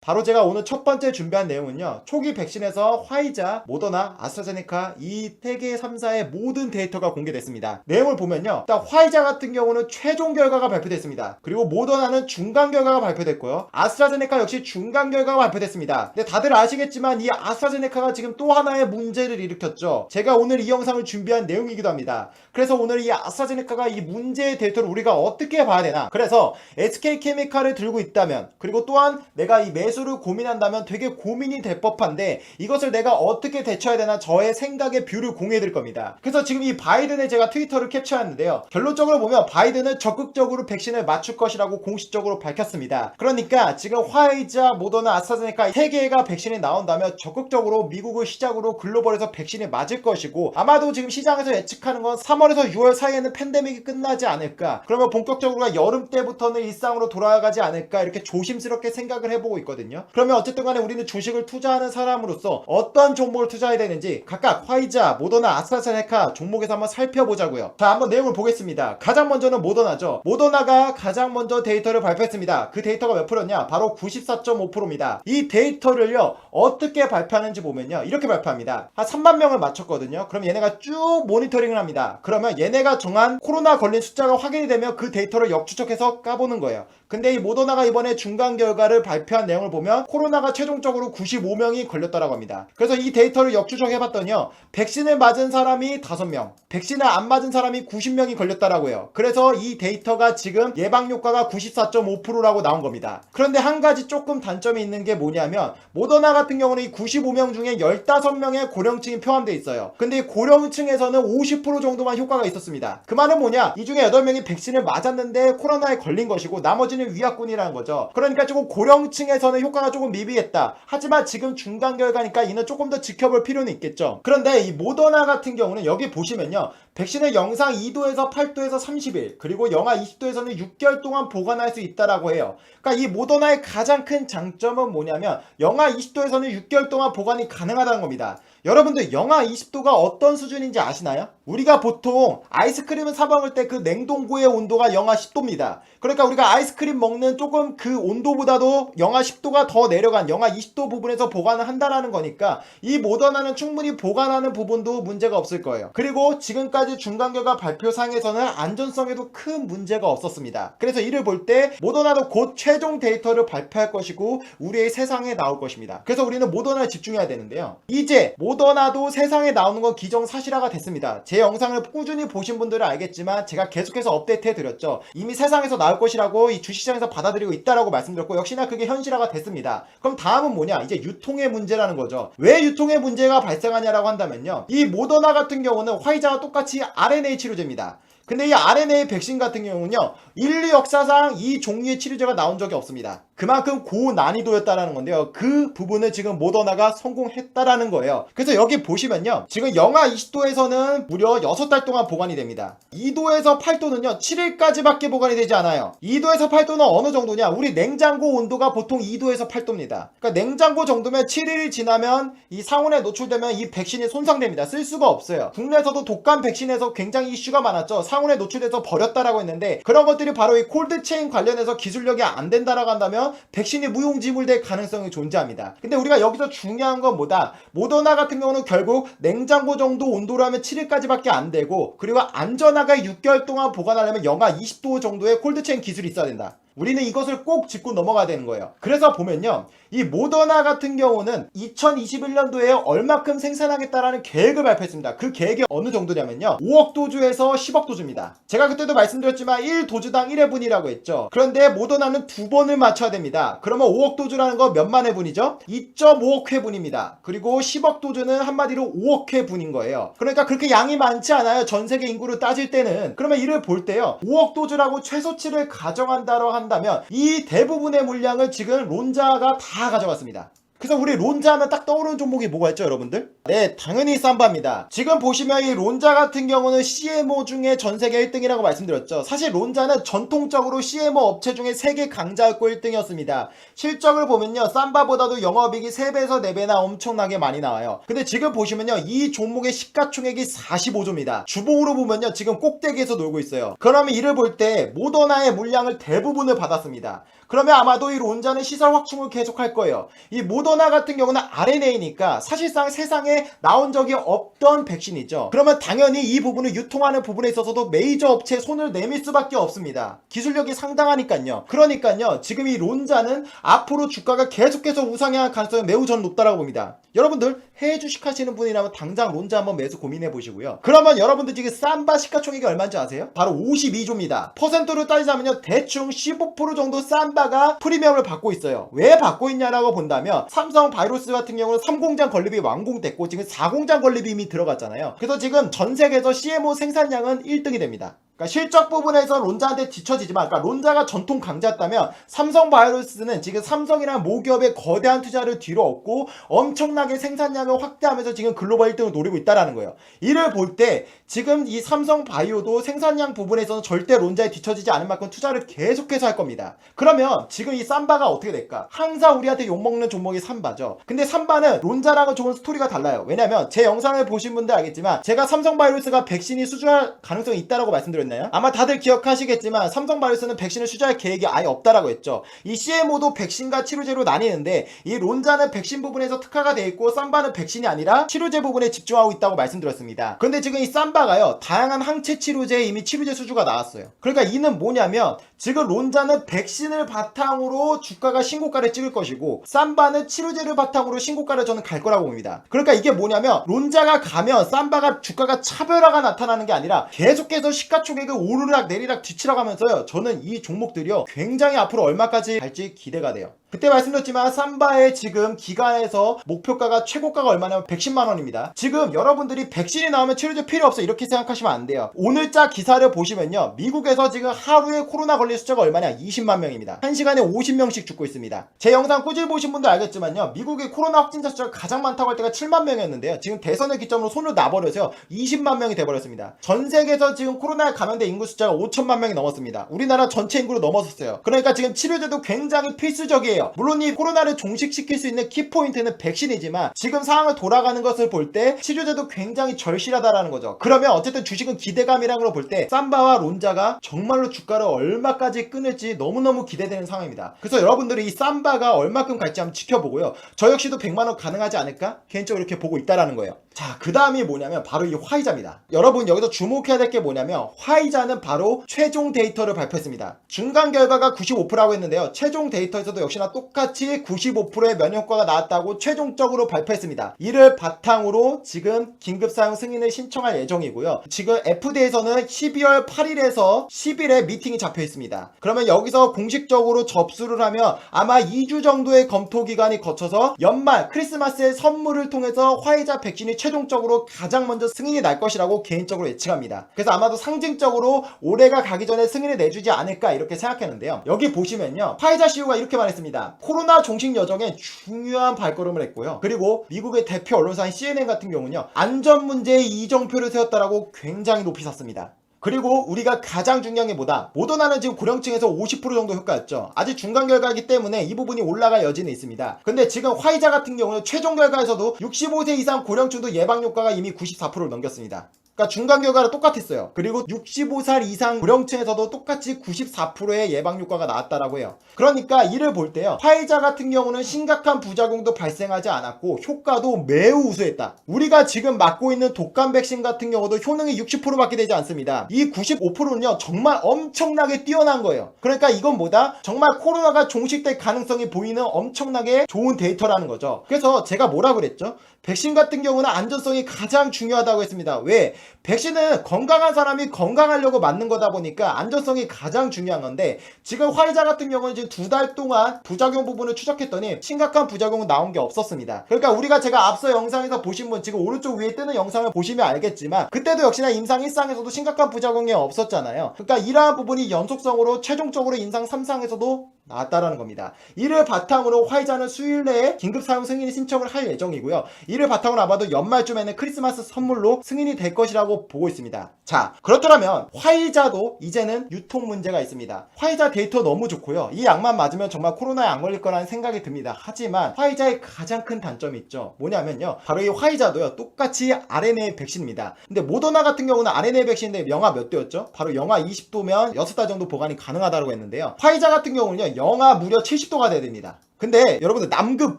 바로 제가 오늘 첫 번째 준비한 내용은요, 초기 백신에서 화이자, 모더나, 아스트라제네카 이 세계 3사의 모든 데이터가 공개됐습니다. 내용을 보면요, 일단 화이자 같은 경우는 최종 결과가 발표됐습니다. 그리고 모더나는 중간 결과가 발표됐고요, 아스트라제네카 역시 중간 결과가 발표됐습니다. 근데 다들 아시겠지만 이 아스트라제네카가 지금 또 하나의 문제를 일으켰죠. 제가 오늘 이 영상을 준비한 내용이기도 합니다. 그래서 오늘 이 아스트라제네카가 이 문제의 데이터를 우리가 어떻게 봐야 되나, 그래서 SK케미칼을 들고 있다면, 그리고 또한 내가 이 매수를 고민한다면 되게 고민이 될 법한데 이것을 내가 어떻게 대처해야 되나 저의 생각의 뷰를 공유해 드릴 겁니다. 그래서 지금 이 바이든의 제가 트위터를 캡처했는데요, 결론적으로 보면 바이든은 적극적으로 백신을 맞출 것이라고 공식적으로 밝혔습니다. 그러니까 지금 화이자, 모더나, 아스트라제네카 3개가 백신이 나온다면 적극적으로 미국을 시작으로 글로벌에서 백신이 맞을 것이고, 아마도 지금 시장에서 예측하는 건 3월에서 6월 사이에는 팬데믹이 끝나지 않을까, 그러면 본격적으로 여름 때부터는 일상으로 돌아가지 않을까, 이렇게 조심스럽게 생각을 해보고 있거든요. 그러면 어쨌든 간에 우리는 주식을 투자하는 사람으로서 어떤 종목을 투자해야 되는지 각각 화이자, 모더나, 아스트라제네카 종목에서 한번 살펴보자고요. 자, 한번 내용을 보겠습니다. 가장 먼저는 모더나죠. 모더나가 가장 먼저 데이터를 발표했습니다. 그 데이터가 몇 프로냐? 바로 94.5%입니다. 이 데이터를요, 어떻게 발표하는지 보면요, 이렇게 발표합니다. 한 3만 명을 맞췄거든요. 그럼 얘네가 쭉 모니터링을 합니다. 그러면 얘네가 정한 코로나 걸린 숫자가 확인이 되면 그 데이터를 역추적해서 까보는 거예요. 근데 이 모더나가 이번에 중간 결과를 발표한 내용을 보면 코로나가 최종적으로 95명이 걸렸다고 합니다. 그래서 이 데이터를 역추적해봤더니요, 백신을 맞은 사람이 5명, 백신을 안 맞은 사람이 90명이 걸렸다라고 해요. 그래서 이 데이터가 지금 예방효과가 94.5%라고 나온 겁니다. 그런데 한 가지 조금 단점이 있는 게 뭐냐면, 모더나 같은 경우는 이 95명 중에 15명의 고령층이 포함되어 있어요. 근데 이 고령층에서는 50% 정도만 효과가 있었습니다. 그 말은 뭐냐, 이 중에 8명이 백신을 맞았는데 코로나에 걸린 것이고 나머지는 위약군이라는 거죠. 그러니까 조금 고령층에서는 효과가 조금 미비했다. 하지만 지금 중간 결과니까 이는 조금 더 지켜볼 필요는 있겠죠. 그런데 이 모더나 같은 경우는 여기 보시면요, 백신을 영상 2도에서 8도에서 30일, 그리고 영하 20도에서는 6개월 동안 보관할 수 있다라고 해요. 그러니까 이 모더나의 가장 큰 장점은 뭐냐면 영하 20도에서는 6개월 동안 보관이 가능하다는 겁니다. 여러분들 영하 20도가 어떤 수준인지 아시나요? 우리가 보통 아이스크림을 사 먹을 때 그 냉동고의 온도가 영하 10도입니다. 그러니까 우리가 아이스크림 먹는 조금 그 온도보다도 영하 10도가 더 내려간 영하 20도 부분에서 보관을 한다라는 거니까 이 모더나는 충분히 보관하는 부분도 문제가 없을 거예요. 그리고 지금까지 중간 결과 발표상에서는 안전성에도 큰 문제가 없었습니다. 그래서 이를 볼 때 모더나도 곧 최종 데이터를 발표할 것이고 우리의 세상에 나올 것입니다. 그래서 우리는 모더나에 집중해야 되는데요, 이제 모더나도 세상에 나오는 건 기정사실화가 됐습니다. 제 영상을 꾸준히 보신 분들은 알겠지만 제가 계속해서 업데이트 해드렸죠. 이미 세상에서 나올 것이라고 이 주식시장에서 받아들이고 있다라고 말씀드렸고 역시나 그게 현실화가 됐습니다. 그럼 다음은 뭐냐, 이제 유통의 문제라는 거죠. 왜 유통의 문제가 발생하냐라고 한다면요, 이 모더나 같은 경우는 화이자와 똑같이 RNA 치료제입니다. 근데 이 RNA 백신 같은 경우는요, 인류 역사상 이 종류의 치료제가 나온 적이 없습니다. 그만큼 고난이도였다라는 건데요, 그 부분을 지금 모더나가 성공했다라는 거예요. 그래서 여기 보시면요, 지금 영하 20도에서는 무려 6달 동안 보관이 됩니다. 2도에서 8도는요 7일까지밖에 보관이 되지 않아요. 2도에서 8도는 어느 정도냐, 우리 냉장고 온도가 보통 2도에서 8도입니다. 그러니까 냉장고 정도면 7일이 지나면 이 상온에 노출되면 이 백신이 손상됩니다. 쓸 수가 없어요. 국내에서도 독감 백신에서 굉장히 이슈가 많았죠. 상온에 노출돼서 버렸다라고 했는데 그런 것들이 바로 이 콜드체인 관련해서 기술력이 안 된다라고 한다면 백신이 무용지물될 가능성이 존재합니다. 근데 우리가 여기서 중요한 건 뭐다, 모더나 같은 경우는 결국 냉장고 정도 온도로 하면 7일까지밖에 안 되고, 그리고 안전하게 6개월 동안 보관하려면 영하 20도 정도의 콜드체인 기술이 있어야 된다. 우리는 이것을 꼭 짚고 넘어가야 되는 거예요. 그래서 보면요, 이 모더나 같은 경우는 2021년도에 얼마큼 생산하겠다라는 계획을 발표했습니다. 그 계획이 어느 정도냐면요, 5억 도주에서 10억 도주입니다. 제가 그때도 말씀드렸지만 1도주당 1회분이라고 했죠. 그런데 모더나는 2번을 맞춰야 됩니다. 그러면 5억 도주라는 거 몇만 회분이죠? 2.5억 회분입니다. 그리고 10억 도주는 한마디로 5억 회분인 거예요. 그러니까 그렇게 양이 많지 않아요, 전 세계 인구를 따질 때는. 그러면 이를 볼 때요, 5억 도주라고 최소치를 가정한다고 한다면 이 대부분의 물량을 지금 론자가 다 가져갔습니다. 그래서 우리 론자 하면 딱 떠오르는 종목이 뭐가 있죠, 여러분들? 네, 당연히 삼바입니다. 지금 보시면 이 론자 같은 경우는 CMO 중에 전세계 1등이라고 말씀드렸죠. 사실 론자는 전통적으로 CMO 업체 중에 세계 강자였고 1등이었습니다. 실적을 보면요, 삼바보다도 영업이익이 3배에서 4배나 엄청나게 많이 나와요. 근데 지금 보시면요, 이 종목의 시가총액이 45조입니다. 주봉으로 보면요, 지금 꼭대기에서 놀고 있어요. 그러면 이를 볼 때 모더나의 물량을 대부분을 받았습니다. 그러면 아마도 이 론자는 시설 확충을 계속할 거예요. 이 모더나 같은 경우는 RNA니까 사실상 세상에 나온 적이 없던 백신이죠. 그러면 당연히 이 부분을 유통하는 부분에 있어서도 메이저 업체에 손을 내밀 수밖에 없습니다. 기술력이 상당하니까요. 그러니까요, 지금 이 론자는 앞으로 주가가 계속해서 우상향할 가능성이 매우 전 높다라고 봅니다. 여러분들 해외 주식 하시는 분이라면 당장 론자 한번 매수 고민해 보시고요. 그러면 여러분들 지금 삼바 시가총액이 얼마인지 아세요? 바로 52조입니다. 퍼센트로 따지자면요, 대충 15% 정도 삼바가 프리미엄을 받고 있어요. 왜 받고 있냐라고 본다면 삼성 바이오로스 같은 경우는 3공장 건립이 완공됐고 지금 4공장 건립이 이미 들어갔잖아요. 그래서 지금 전 세계에서 CMO 생산량은 1등이 됩니다. 그러니까 실적 부분에서 론자한테 뒤처지지만, 그러니까 론자가 전통 강자였다면 삼성 바이오로스는 지금 삼성이라는 모기업의 거대한 투자를 뒤로 얻고 엄청나게 생산량을 확대하면서 지금 글로벌 1등을 노리고 있다라는 거예요. 이를 볼 때 지금 이 삼성 바이오도 생산량 부분에서는 절대 론자에 뒤처지지 않을 만큼 투자를 계속해서 할 겁니다. 그러면 지금 이 삼바가 어떻게 될까? 항상 우리한테 욕먹는 종목이 삼바죠. 근데 삼바는 론자랑은 조금 스토리가 달라요. 왜냐면 제 영상을 보신 분들 알겠지만 제가 삼성 바이오로스가 백신이 수주할 가능성이 있다라고 말씀드렸는데, 아마 다들 기억하시겠지만 삼성바이오로스는 백신을 수주할 계획이 아예 없다라고 했죠. 이 CMO도 백신과 치료제로 나뉘는데 이 론자는 백신 부분에서 특화가 돼 있고 삼바는 백신이 아니라 치료제 부분에 집중하고 있다고 말씀드렸습니다. 그런데 지금 이 삼바가요, 다양한 항체 치료제에 이미 치료제 수주가 나왔어요. 그러니까 이는 뭐냐면 지금 론자는 백신을 바탕으로 주가가 신고가를 찍을 것이고 삼바는 치료제를 바탕으로 신고가를 저는 갈 거라고 봅니다. 그러니까 이게 뭐냐면 론자가 가면 삼바가 주가가 차별화가 나타나는 게 아니라 계속해서 시가총액 오르락 내리락 뒤치락하면서요, 저는 이 종목들이요 굉장히 앞으로 얼마까지 갈지 기대가 돼요. 그때 말씀드렸지만 삼바의 지금 기간에서 목표가가 최고가가 얼마냐면 110만원입니다. 지금 여러분들이 백신이 나오면 치료제 필요 없어 이렇게 생각하시면 안 돼요. 오늘자 기사를 보시면요, 미국에서 지금 하루에 코로나 걸린 숫자가 얼마냐? 20만 명입니다. 1시간에 50명씩 죽고 있습니다. 제 영상 꾸준히 보신 분들 알겠지만요, 미국의 코로나 확진자 숫자가 가장 많다고 할 때가 7만 명이었는데요 지금 대선을 기점으로 손을 놔버려서요 20만 명이 돼버렸습니다. 전 세계에서 지금 코로나에 감염된 인구 숫자가 5천만 명이 넘었습니다. 우리나라 전체 인구로 넘어섰어요. 그러니까 지금 치료제도 굉장히 필수적이에요. 물론 이 코로나를 종식시킬 수 있는 키포인트는 백신이지만 지금 상황을 돌아가는 것을 볼 때 치료제도 굉장히 절실하다라는 거죠. 그러면 어쨌든 주식은 기대감이라는 걸 볼 때 삼바와 론자가 정말로 주가를 얼마까지 끊을지 너무너무 기대되는 상황입니다. 그래서 여러분들이 이 삼바가 얼마큼 갈지 한번 지켜보고요, 저 역시도 100만원 가능하지 않을까? 개인적으로 이렇게 보고 있다라는 거예요. 자, 그 다음이 뭐냐면 바로 이 화이자입니다. 여러분 여기서 주목해야 될 게 뭐냐면 화이자는 바로 최종 데이터를 발표했습니다. 중간 결과가 95%라고 했는데요, 최종 데이터에서도 역시나 똑같이 95%의 면역효과가 나왔다고 최종적으로 발표했습니다. 이를 바탕으로 지금 긴급사용 승인을 신청할 예정이고요. 지금 FDA에서는 12월 8일에서 10일에 미팅이 잡혀 있습니다. 그러면 여기서 공식적으로 접수를 하면 아마 2주 정도의 검토 기간이 거쳐서 연말 크리스마스의 선물을 통해서 화이자 백신이 최종적으로 가장 먼저 승인이 날 것이라고 개인적으로 예측합니다. 그래서 아마도 상징적으로 올해가 가기 전에 승인을 내주지 않을까 이렇게 생각했는데요, 여기 보시면요, 화이자 CEO가 이렇게 말했습니다. 코로나 종식 여정에 중요한 발걸음을 했고요. 그리고 미국의 대표 언론사인 CNN 같은 경우는요, 안전 문제에 이정표를 세웠다라고 굉장히 높이 샀습니다. 그리고 우리가 가장 중요한 게 뭐다? 모더나는 지금 고령층에서 50% 정도 효과였죠. 아직 중간 결과이기 때문에 이 부분이 올라갈 여지는 있습니다. 근데 지금 화이자 같은 경우는 최종 결과에서도 65세 이상 고령층도 예방 효과가 이미 94%를 넘겼습니다. 그러니까 중간 결과랑 똑같았어요. 그리고 65살 이상 고령층에서도 똑같이 94%의 예방 효과가 나왔다라고 해요. 그러니까 이를 볼 때요, 화이자 같은 경우는 심각한 부작용도 발생하지 않았고 효과도 매우 우수했다. 우리가 지금 맞고 있는 독감 백신 같은 경우도 효능이 60%밖에 되지 않습니다. 이 95%는요 정말 엄청나게 뛰어난 거예요. 그러니까 이건 뭐다? 정말 코로나가 종식될 가능성이 보이는 엄청나게 좋은 데이터라는 거죠. 그래서 제가 뭐라 그랬죠? 백신 같은 경우는 안전성이 가장 중요하다고 했습니다. 왜? 백신은 건강한 사람이 건강하려고 맞는 거다 보니까 안전성이 가장 중요한 건데, 지금 화이자 같은 경우는 지금 2달 동안 부작용 부분을 추적했더니 심각한 부작용은 나온 게 없었습니다. 그러니까 우리가 제가 앞서 영상에서 보신 분, 지금 오른쪽 위에 뜨는 영상을 보시면 알겠지만 그때도 역시나 임상 1상에서도 심각한 부작용이 없었잖아요. 그러니까 이러한 부분이 연속성으로 최종적으로 임상 3상에서도 나왔다라는 겁니다. 이를 바탕으로 화이자는 수일 내에 긴급 사용 승인 신청을 할 예정이고요. 이를 바탕으로 아마도 연말쯤에는 크리스마스 선물로 승인이 될 것이라고 보고 있습니다. 자, 그렇다면 화이자도 이제는 유통 문제가 있습니다. 화이자 데이터 너무 좋고요, 이 약만 맞으면 정말 코로나에 안 걸릴 거라는 생각이 듭니다. 하지만 화이자의 가장 큰 단점이 있죠. 뭐냐면요, 바로 이 화이자도요 똑같이 RNA 백신입니다. 근데 모더나 같은 경우는 RNA 백신인데 영하 몇 도였죠? 바로 영하 20도면 6달 정도 보관이 가능하다고 했는데요, 화이자 같은 경우는요 영하 무려 70도가 돼야 됩니다. 근데 여러분들 남극,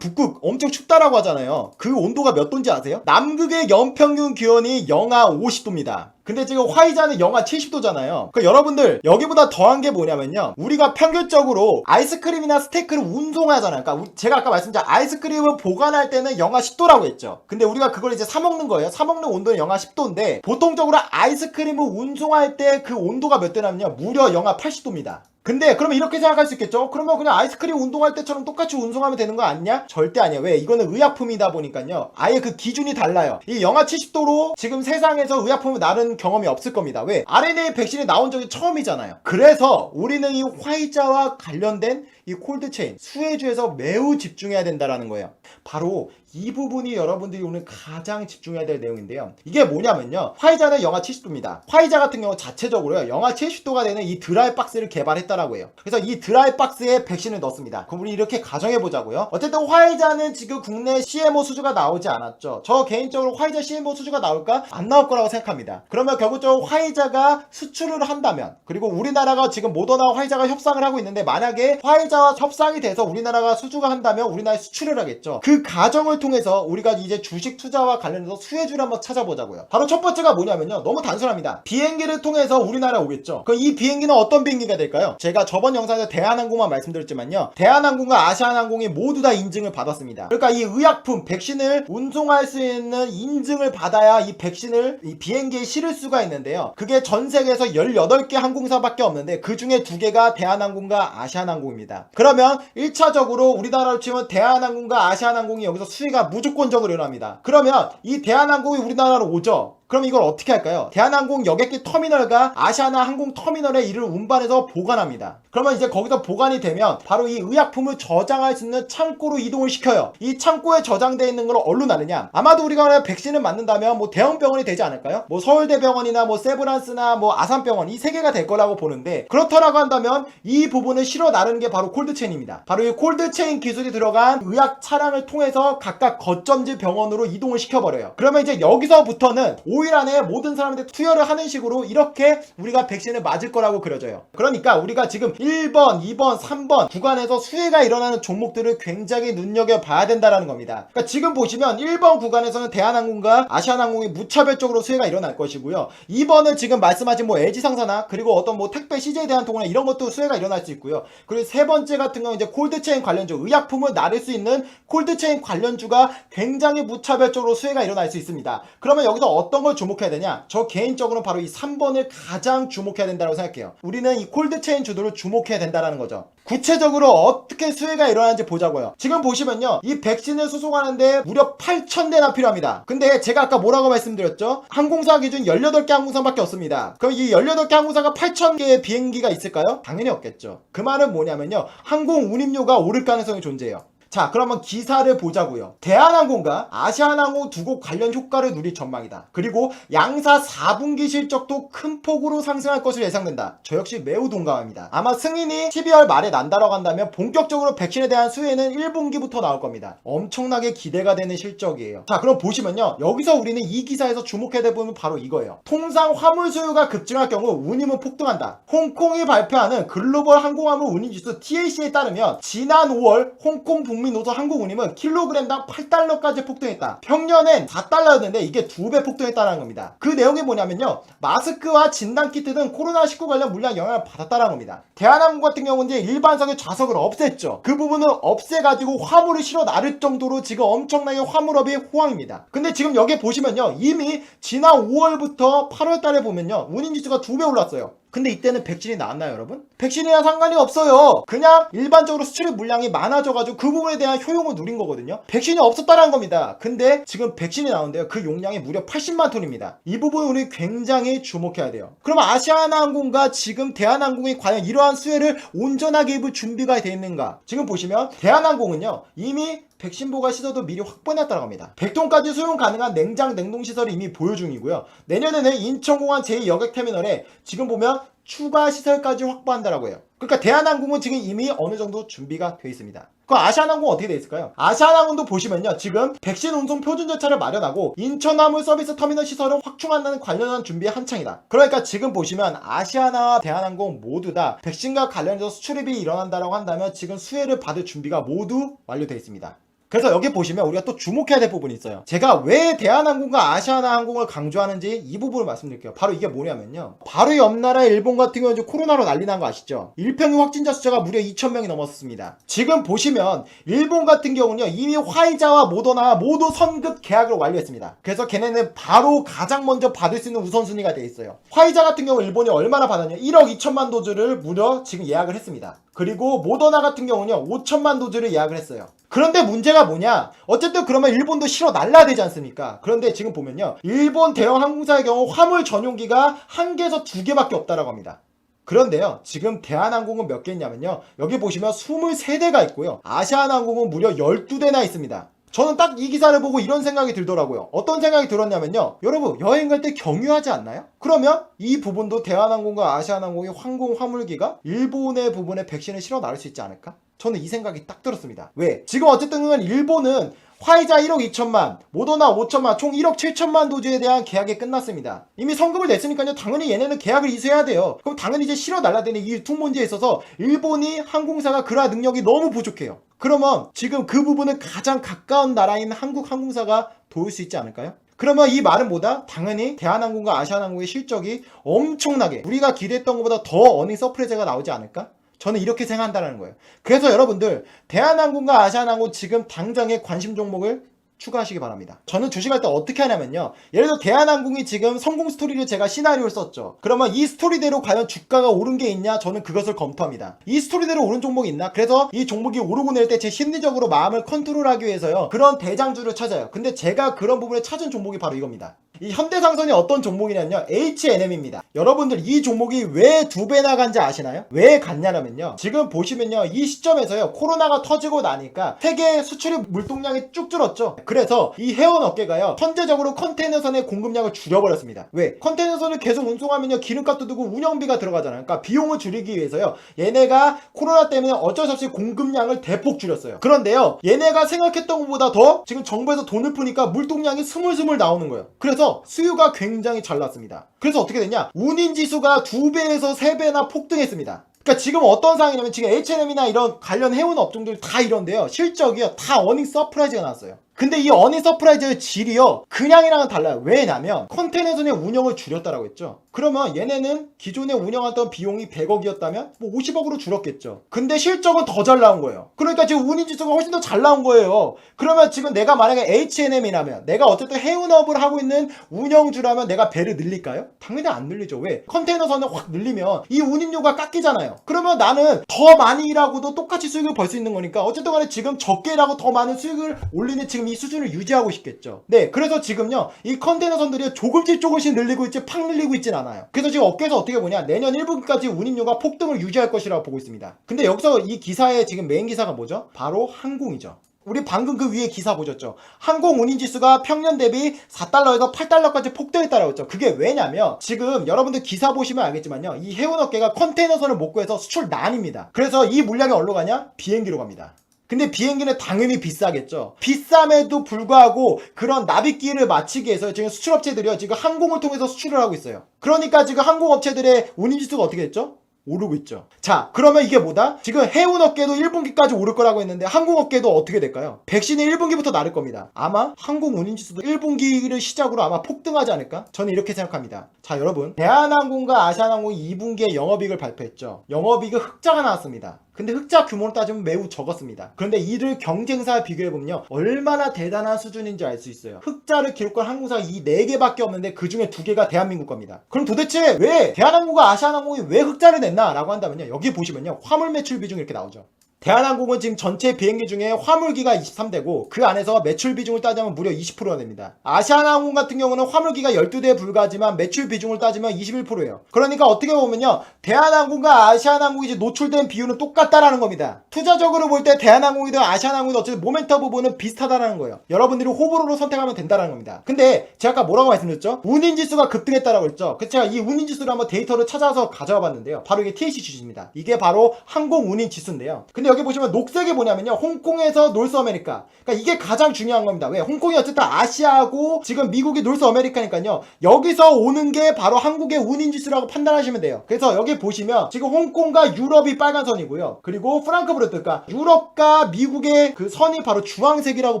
북극 엄청 춥다라고 하잖아요. 그 온도가 몇 도인지 아세요? 남극의 연평균 기온이 영하 50도입니다. 근데 지금 화이자는 영하 70도잖아요. 그러니까 여러분들 여기보다 더한 게 뭐냐면요, 우리가 평균적으로 아이스크림이나 스테이크를 운송하잖아요. 그러니까 제가 아까 말씀드린 아이스크림을 보관할 때는 영하 10도라고 했죠. 근데 우리가 그걸 이제 사 먹는 거예요. 사 먹는 온도는 영하 10도인데 보통적으로 아이스크림을 운송할 때 그 온도가 몇 도냐면요, 무려 영하 80도입니다. 근데 그러면 이렇게 생각할 수 있겠죠? 그러면 그냥 아이스크림 운동할 때처럼 똑같이 운송하면 되는 거 아니냐? 절대 아니에요. 왜? 이거는 의약품이다 보니까요, 아예 그 기준이 달라요. 이 영하 70도로 지금 세상에서 의약품을 나른 경험이 없을 겁니다. 왜? RNA 백신이 나온 적이 처음이잖아요. 그래서 우리는 이 화이자와 관련된 이 콜드체인, 수혜주에서 매우 집중해야 된다라는 거예요. 바로 이 부분이 여러분들이 오늘 가장 집중해야 될 내용인데요. 이게 뭐냐면요, 화이자는 영하 70도입니다. 화이자 같은 경우 자체적으로요, 영하 70도가 되는 이 드라이 박스를 개발했다라고 해요. 그래서 이 드라이 박스에 백신을 넣습니다. 그럼 우리 이렇게 가정해 보자고요. 어쨌든 화이자는 지금 국내 CMO 수주가 나오지 않았죠. 저 개인적으로 화이자 CMO 수주가 나올까? 안 나올 거라고 생각합니다. 그러면 결국적으로 화이자가 수출을 한다면, 그리고 우리나라가 지금 모더나와 화이자가 협상을 하고 있는데, 만약에 화이자와 협상이 돼서 우리나라가 수주가 한다면 우리나라에 수출을 하겠죠. 그 과정을 통해서 우리가 이제 주식 투자와 관련해서 수혜주를 한번 찾아보자고요. 바로 첫 번째가 뭐냐면요, 너무 단순합니다. 비행기를 통해서 우리나라에 오겠죠. 그럼 이 비행기는 어떤 비행기가 될까요? 제가 저번 영상에서 대한항공만 말씀드렸지만요, 대한항공과 아시아나항공이 모두 다 인증을 받았습니다. 그러니까 이 의약품, 백신을 운송할 수 있는 인증을 받아야 이 백신을 이 비행기에 실을 수가 있는데요, 그게 전 세계에서 18개 항공사밖에 없는데 그 중에 2개가 대한항공과 아시아나항공입니다. 그러면 1차적으로 우리나라로 치면 대한항공과 아시아나항공이 여기서 수혜가 무조건적으로 일어납니다. 그러면 이 대한항공이 우리나라로 오죠. 그럼 이걸 어떻게 할까요? 대한항공 여객기 터미널과 아시아나 항공 터미널에 이를 운반해서 보관합니다. 그러면 이제 거기서 보관이 되면 바로 이 의약품을 저장할 수 있는 창고로 이동을 시켜요. 이 창고에 저장되어 있는 걸 어디로 나느냐? 아마도 우리가 만약 백신을 맞는다면 뭐 대형 병원이 되지 않을까요? 뭐 서울대병원이나 뭐 세브란스나 뭐 아산병원, 이 3개가 될 거라고 보는데, 그렇다라고 한다면 이 부분을 실어 나르는 게 바로 콜드체인입니다. 바로 이 콜드체인 기술이 들어간 의학 차량을 통해서 각각 거점지 병원으로 이동을 시켜버려요. 그러면 이제 여기서부터는 5일 안에 모든 사람한테 투여를 하는 식으로 이렇게 우리가 백신을 맞을 거라고 그려져요. 그러니까 우리가 지금 1번, 2번, 3번 구간에서 수혜가 일어나는 종목들을 굉장히 눈여겨봐야 된다는 겁니다. 그러니까 지금 보시면 1번 구간에서는 대한항공과 아시아나항공이 무차별적으로 수혜가 일어날 것이고요, 2번은 지금 말씀하신 뭐 LG상사나 그리고 어떤 뭐 택배 CJ대한통운이나 이런 것도 수혜가 일어날 수 있고요. 그리고 세 번째 같은 경우는 이제 콜드체인 관련주, 의약품을 나를 수 있는 콜드체인 관련주가 굉장히 무차별적으로 수혜가 일어날 수 있습니다. 그러면 여기서 어떤 걸 주목해야 되냐? 저 개인적으로는 바로 이 3번을 가장 주목해야 된다고 생각해요. 우리는 이 콜드체인 주도를 주목해야 된다는 거죠. 구체적으로 어떻게 수혜가 일어나는지 보자고요. 지금 보시면요, 이 백신을 수송하는데 무려 8,000대나 필요합니다. 근데 제가 아까 뭐라고 말씀드렸죠? 항공사 기준 18개 항공사밖에 없습니다. 그럼 이 18개 항공사가 8,000개의 비행기가 있을까요? 당연히 없겠죠. 그 말은 뭐냐면요, 항공 운임료가 오를 가능성이 존재해요. 자, 그러면 기사를 보자고요. 대한항공과 아시아나항공 두 곳 관련 효과를 누릴 전망이다. 그리고 양사 4분기 실적도 큰 폭으로 상승할 것으로 예상된다. 저 역시 매우 동감합니다. 아마 승인이 12월 말에 난다라고 한다면 본격적으로 백신에 대한 수혜는 1분기부터 나올 겁니다. 엄청나게 기대가 되는 실적이에요. 자, 그럼 보시면요, 여기서 우리는 이 기사에서 주목해야 될 부분은 바로 이거예요. 통상 화물 수요가 급증할 경우 운임은 폭등한다. 홍콩이 발표하는 글로벌 항공화물 운임지수 TAC에 따르면 지난 5월 홍콩 북미 노선 항공 운임은 킬로그램당 8달러까지 폭등했다. 평년엔 4달러였는데 이게 2배 폭등했다는 겁니다. 그 내용이 뭐냐면요, 마스크와 진단키트 등 코로나19 관련 물량 영향을 받았다는 겁니다. 대한항공 같은 경우는 이제 일반석의 좌석을 없앴죠. 그 부분을 없애가지고 화물을 실어 나를 정도로 지금 엄청나게 화물업이 호황입니다. 근데 지금 여기 보시면요, 이미 지난 5월부터 8월달에 보면요, 운임지수가 2배 올랐어요. 근데 이때는 백신이 나왔나요, 여러분? 백신이랑 상관이 없어요. 그냥 일반적으로 수출입 물량이 많아져가지고 그 부분에 대한 효용을 누린 거거든요. 백신이 없었다는 겁니다. 근데 지금 백신이 나오는데요, 그 용량이 무려 80만 톤입니다. 이 부분 우리 굉장히 주목해야 돼요. 그러면 아시아나항공과 지금 대한항공이 과연 이러한 수혜를 온전하게 입을 준비가 되어 있는가? 지금 보시면 대한항공은요, 이미 백신 보관 시설도 미리 확보해놨다고 합니다. 100톤까지 수용 가능한 냉장 냉동 시설이 이미 보유 중이고요. 내년에는 인천공항 제2여객터미널에 지금 보면 추가 시설까지 확보한다라고 해요. 그러니까 대한항공은 지금 이미 어느 정도 준비가 되어 있습니다. 그 아시아나항공 어떻게 되어 있을까요? 아시아나항공도 보시면요, 지금 백신 운송 표준 절차를 마련하고 인천화물 서비스 터미널 시설을 확충한다는 관련한 준비에 한창이다. 그러니까 지금 보시면 아시아나와 대한항공 모두 다 백신과 관련해서 수출입이 일어난다라고 한다면 지금 수혜를 받을 준비가 모두 완료되어 있습니다. 그래서 여기 보시면 우리가 또 주목해야 될 부분이 있어요. 제가 왜 대한항공과 아시아나항공을 강조하는지 이 부분을 말씀드릴게요. 바로 이게 뭐냐면요, 바로 옆 나라 일본 같은 경우는 코로나로 난리 난 거 아시죠? 일평균 확진자 숫자가 무려 2,000명이 넘었습니다. 지금 보시면 일본 같은 경우는요, 이미 화이자와 모더나 모두 선급 계약을 완료했습니다. 그래서 걔네는 바로 가장 먼저 받을 수 있는 우선순위가 돼 있어요. 화이자 같은 경우 일본이 얼마나 받았냐, 1억 2천만 도즈를 무려 지금 예약을 했습니다. 그리고 모더나 같은 경우는요 5천만 도즈를 예약을 했어요. 그런데 문제가 뭐냐, 어쨌든 그러면 일본도 실어 날라야 되지 않습니까? 그런데 지금 보면요, 일본 대형 항공사의 경우 화물 전용기가 1개에서 2개밖에 없다라고 합니다. 그런데요, 지금 대한항공은 몇 개 있냐면요, 여기 보시면 23대가 있고요, 아시아나항공은 무려 12대나 있습니다. 저는 딱 이 기사를 보고 이런 생각이 들더라고요. 어떤 생각이 들었냐면요, 여러분 여행 갈 때 경유하지 않나요? 그러면 이 부분도 대한항공과 아시아나항공의 항공 화물기가 일본의 부분에 백신을 실어 나를 수 있지 않을까? 저는 이 생각이 딱 들었습니다. 왜? 지금 어쨌든 일본은 화이자 1억 2천만, 모더나 5천만, 총 1억 7천만 도즈에 대한 계약이 끝났습니다. 이미 성금을 냈으니까요, 당연히 얘네는 계약을 이수해야 돼요. 그럼 당연히 이제 실어 날라야 되는 이 유통 문제에 있어서 일본이 항공사가 그러한 능력이 너무 부족해요. 그러면 지금 그 부분은 가장 가까운 나라인 한국 항공사가 도울 수 있지 않을까요? 그러면 이 말은 뭐다? 당연히 대한항공과 아시아나항공의 실적이 엄청나게 우리가 기대했던 것보다 더 어닝 서프라이즈가 나오지 않을까? 저는 이렇게 생각한다는 거예요. 그래서 여러분들 대한항공과 아시아나항공 지금 당장의 관심 종목을 추가하시기 바랍니다. 저는 주식할 때 어떻게 하냐면요, 예를 들어 대한항공이 지금 성공 스토리를 제가 시나리오를 썼죠. 그러면 이 스토리대로 과연 주가가 오른 게 있냐, 저는 그것을 검토합니다. 이 스토리대로 오른 종목이 있나? 그래서 이 종목이 오르고 내릴 때 제 심리적으로 마음을 컨트롤하기 위해서요, 그런 대장주를 찾아요. 근데 제가 그런 부분에 찾은 종목이 바로 이겁니다. 이 현대상선이 어떤 종목이냐면요, H&M입니다. 여러분들 이 종목이 왜 2배나 간지 아시나요? 왜 갔냐면요, 지금 보시면요, 이 시점에서요 코로나가 터지고 나니까 세계 수출입 물동량이 쭉 줄었죠. 그래서 이 해운 업계가요 선제적으로 컨테이너선의 공급량을 줄여버렸습니다. 왜? 컨테이너선을 계속 운송하면요 기름값도 들고 운영비가 들어가잖아요. 그러니까 비용을 줄이기 위해서요, 얘네가 코로나 때문에 어쩔 수 없이 공급량을 대폭 줄였어요. 그런데요, 얘네가 생각했던 것보다 더 지금 정부에서 돈을 푸니까 물동량이 스물스물 나오는 거예요. 그래서 수요가 굉장히 잘 났습니다. 그래서 어떻게 됐냐, 운임지수가 2배에서 3배나 폭등했습니다. 그러니까 지금 어떤 상황이냐면, 지금 H&M이나 이런 관련 해운 업종들 다 이런데요, 실적이요 다 어닝 서프라이즈가 나왔어요. 근데 이 어닝 서프라이즈의 질이요 그냥이랑은 달라요. 왜냐면 컨테이너선의 운영을 줄였다라고 했죠. 그러면 얘네는 기존에 운영하던 비용이 100억이었다면 뭐 50억으로 줄었겠죠. 근데 실적은 더 잘 나온 거예요. 그러니까 지금 운임지수가 훨씬 더 잘 나온 거예요. 그러면 지금 내가 만약에 H&M이라면, 내가 어쨌든 해운업을 하고 있는 운영주라면 내가 배를 늘릴까요? 당연히 안 늘리죠. 왜? 컨테이너선을 확 늘리면 이 운임료가 깎이잖아요. 그러면 나는 더 많이 일하고도 똑같이 수익을 벌 수 있는 거니까 어쨌든 간에 지금 적게 일하고 더 많은 수익을 올리는 지금 이 수준을 유지하고 싶겠죠. 네, 그래서 지금요 이 컨테이너선들이 조금씩 늘리고 있지 팍 늘리고 있진 않아요. 그래서 지금 업계에서 어떻게 보냐, 내년 1분기까지 운임료가 폭등을 유지할 것이라고 보고 있습니다. 근데 여기서 이 기사의 지금 메인 기사가 뭐죠? 바로 항공이죠. 우리 방금 그 위에 기사 보셨죠? 항공 운임지수가 평년 대비 4달러에서 8달러까지 폭등했다라고 했죠. 그게 왜냐면 지금 여러분들 기사 보시면 알겠지만요, 이 해운업계가 컨테이너선을 못 구해서 수출 난입니다. 그래서 이 물량이 어디로 가냐? 비행기로 갑니다. 근데 비행기는 당연히 비싸겠죠. 비쌈에도 불구하고 그런 나비기를 맞추기 위해서 지금 수출업체들이요 지금 항공을 통해서 수출을 하고 있어요. 그러니까 지금 항공업체들의 운임지수가 어떻게 됐죠? 오르고 있죠. 자, 그러면 이게 뭐다? 지금 해운업계도 1분기까지 오를 거라고 했는데 항공업계도 어떻게 될까요? 백신이 1분기부터 나를 겁니다. 아마 항공 운임지수도 1분기를 시작으로 아마 폭등하지 않을까? 저는 이렇게 생각합니다. 자, 여러분, 대한항공과 아시아나항공이 2분기에 영업이익을 발표했죠. 영업이익은 흑자가 나왔습니다. 근데 흑자 규모로 따지면 매우 적었습니다. 그런데 이를 경쟁사와 비교해보면 얼마나 대단한 수준인지 알 수 있어요. 흑자를 기록한 항공사가 이 4개밖에 없는데 그 중에 2개가 대한민국 겁니다. 그럼 도대체 왜 대한항공과 아시아나항공이 왜 흑자를 냈나 라고 한다면요, 여기 보시면요 화물 매출 비중 이렇게 나오죠. 대한항공은 지금 전체 비행기 중에 화물기가 23대고 그 안에서 매출 비중을 따지면 무려 20%가 됩니다. 아시아나항공 같은 경우는 화물기가 12대에 불과하지만 매출 비중을 따지면 21%예요. 그러니까 어떻게 보면요, 대한항공과 아시아나항공이 이제 노출된 비율은 똑같다라는 겁니다. 투자적으로 볼 때 대한항공이든 아시아나항공이든 어쨌든 모멘텀 부분은 비슷하다라는 거예요. 여러분들이 호불호로 선택하면 된다는 겁니다. 근데 제가 아까 뭐라고 말씀드렸죠? 운임지수가 급등했다라고 했죠. 그래서 제가 이 운임지수를 한번 데이터를 찾아서 가져와 봤는데요. 바로 이게 TAC 지수입니다. 이게 바로 항공운임지수인데요. 근데 여기 보시면 녹색이 뭐냐면요, 홍콩에서 놀스 아메리카. 그러니까 이게 가장 중요한 겁니다. 왜? 홍콩이 어쨌든 아시아고 지금 미국이 놀스 아메리카니까요. 여기서 오는 게 바로 한국의 운임지수라고 판단하시면 돼요. 그래서 여기 보시면 지금 홍콩과 유럽이 빨간 선이고요. 그리고 프랑크푸르트, 그러니까 유럽과 미국의 그 선이 바로 주황색이라고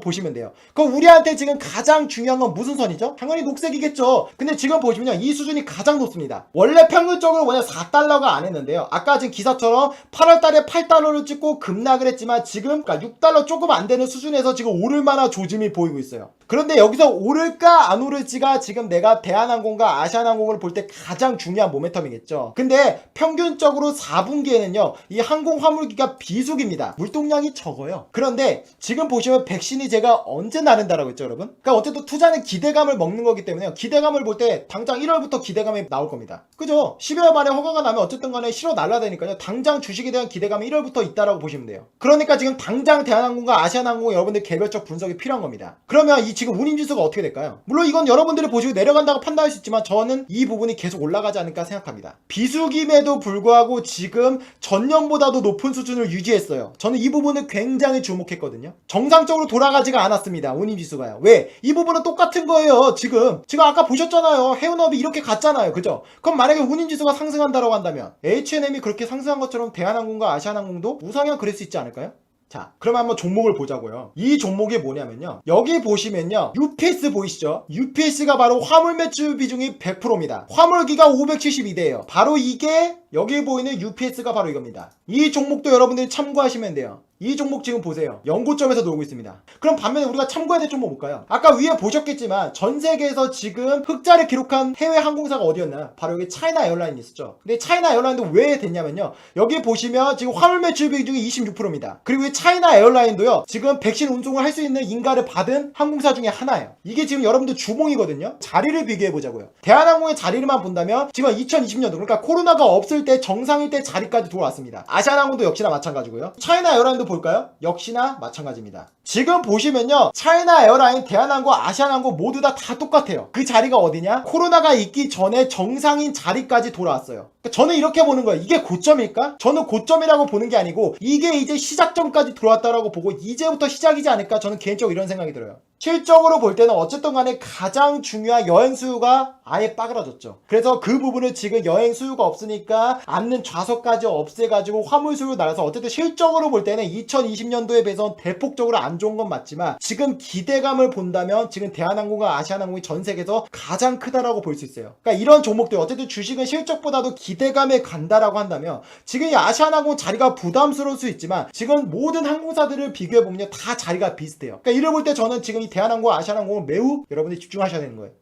보시면 돼요. 그럼 우리한테 지금 가장 중요한 건 무슨 선이죠? 당연히 녹색이겠죠. 근데 지금 보시면요, 이 수준이 가장 높습니다. 원래 평균적으로 원래 4달러가 안 했는데요. 아까 지금 기사처럼 8월달에 8달러를 찍고 급락을 했지만 지금 그러니까 6달러 조금 안 되는 수준에서 지금 오를 만한 조짐이 보이고 있어요. 그런데 여기서 오를까 안 오를지가 지금 내가 대한항공과 아시아나항공을 볼 때 가장 중요한 모멘텀이겠죠. 근데 평균적으로 4분기에는요, 이 항공 화물기가 비수기입니다. 물동량이 적어요. 그런데 지금 보시면 백신이 제가 언제 나른다라고 했죠, 여러분? 그러니까 어쨌든 투자는 기대감을 먹는 거기 때문에 기대감을 볼 때 당장 1월부터 기대감이 나올 겁니다. 그죠? 12월 말에 허가가 나면 어쨌든 간에 실어 날라다니까요. 당장 주식에 대한 기대감이 1월부터 있다라고 보시면 돼요. 그러니까 지금 당장 대한항공과 아시아나항공 여러분들 개별적 분석이 필요한 겁니다. 그러면 이 지금 운임지수가 어떻게 될까요? 물론 이건 여러분들이 보시고 내려간다고 판단할 수 있지만 저는 이 부분이 계속 올라가지 않을까 생각합니다. 비수기임에도 불구하고 지금 전년보다도 높은 수준을 유지했어요. 저는 이 부분을 굉장히 주목했거든요. 정상적으로 돌아가지가 않았습니다. 운임지수가요. 왜? 이 부분은 똑같은 거예요. 지금 아까 보셨잖아요. 해운업이 이렇게 갔잖아요. 그죠? 그럼 만약에 운임지수가 상승한다고 한다면 H&M이 그렇게 상승한 것처럼 대한항공과 아시아나항공도 우상향 그럴 수 있지 않을까요? 자, 그럼 한번 종목을 보자고요. 이 종목이 뭐냐면요, 여기 보시면요, UPS 보이시죠? UPS가 바로 화물 매출 비중이 100%입니다. 화물기가 572대예요. 바로 이게 여기 보이는 UPS가 바로 이겁니다. 이 종목도 여러분들이 참고하시면 돼요. 이 종목 지금 보세요. 연고점에서 놀고 있습니다. 그럼 반면에 우리가 참고해야 될 종목 볼까요? 아까 위에 보셨겠지만 전 세계에서 지금 흑자를 기록한 해외 항공사가 어디였나요? 바로 여기 차이나 에어라인이 있었죠. 근데 차이나 에어라인도 왜 됐냐면요, 여기 보시면 지금 화물 매출 비중이 26%입니다. 그리고 이 차이나 에어라인도요, 지금 백신 운송을 할 수 있는 인가를 받은 항공사 중에 하나예요. 이게 지금 여러분들 주봉이거든요. 자리를 비교해 보자고요. 대한항공의 자리를만 본다면 지금 2020년도, 그러니까 코로나가 없을 때 정상일 때 자리까지 돌아왔습니다. 아시아나항공도 역시나 마찬가지고요. 차이나 에어라인도 볼까요? 역시나 마찬가지입니다. 지금 보시면요, 차이나 에어라인, 대한항공, 아시아나항공 모두 다 똑같아요. 그 자리가 어디냐? 코로나가 있기 전에 정상인 자리까지 돌아왔어요. 그러니까 저는 이렇게 보는 거예요. 이게 고점일까? 저는 고점이라고 보는 게 아니고 이게 이제 시작점까지 들어왔다라고 보고 이제부터 시작이지 않을까? 저는 개인적으로 이런 생각이 들어요. 실적으로 볼 때는 어쨌든 간에 가장 중요한 여행 수요가 아예 빠그라졌죠. 그래서 그 부분을 지금 여행 수요가 없으니까 앉는 좌석까지 없애가지고 화물 수요 날아서 어쨌든 실적으로 볼 때는 2020년도에 비해서 대폭적으로 안 좋은 건 맞지만 지금 기대감을 본다면 지금 대한항공과 아시아나항공이 전 세계에서 가장 크다라고 볼 수 있어요. 그러니까 이런 종목들, 어쨌든 주식은 실적보다도 기대감에 간다라고 한다면 지금 이 아시아나항공 자리가 부담스러울 수 있지만 지금 모든 항공사들을 비교해보면 다 자리가 비슷해요. 그러니까 이를 볼 때 저는 지금 이 대한항공, 아시아나항공은 매우 여러분들이 집중하셔야 되는 거예요.